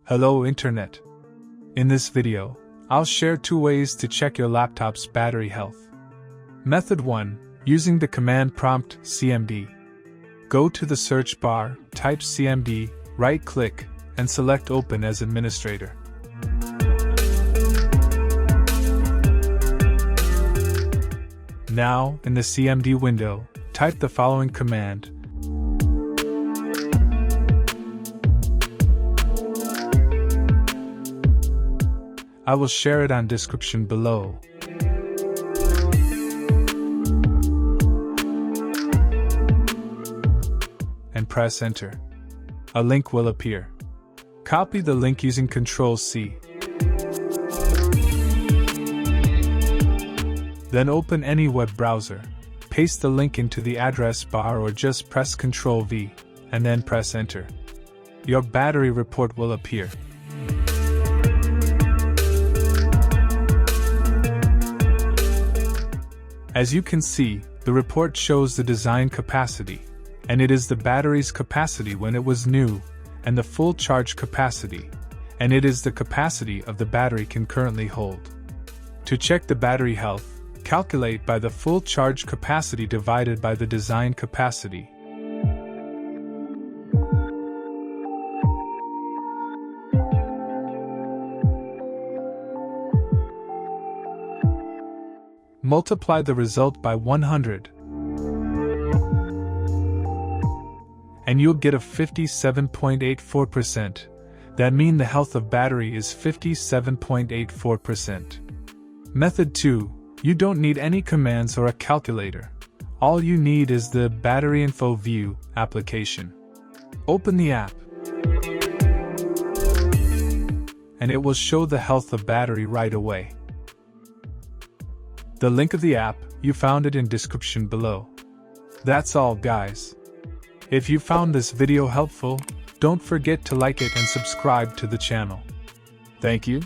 Hello Internet. In this video, I'll share 2 ways to check your laptop's battery health. Method 1. Using the command prompt cmd. Go to the search bar, type cmd, right-click, and select Open as administrator. Now, in the cmd window, type the following command. I will share it on description below. And press enter. A link will appear. Copy the link using Ctrl+C. Then open any web browser. Paste the link into the address bar or just press Ctrl+V, and then press enter. Your battery report will appear. As you can see, the report shows the design capacity, and it is the battery's capacity when it was new, and the full charge capacity, and it is the capacity of the battery can currently hold. To check the battery health, calculate by the full charge capacity divided by the design capacity. Multiply the result by 100, and you'll get a 57.84%. That means the health of battery is 57.84%. Method 2. You don't need any commands or a calculator. All you need is the Battery Info View application. Open the app, and it will show the health of battery right away. The link of the app, you found it in description below. That's all, guys. If you found this video helpful, don't forget to like it and subscribe to the channel. Thank you.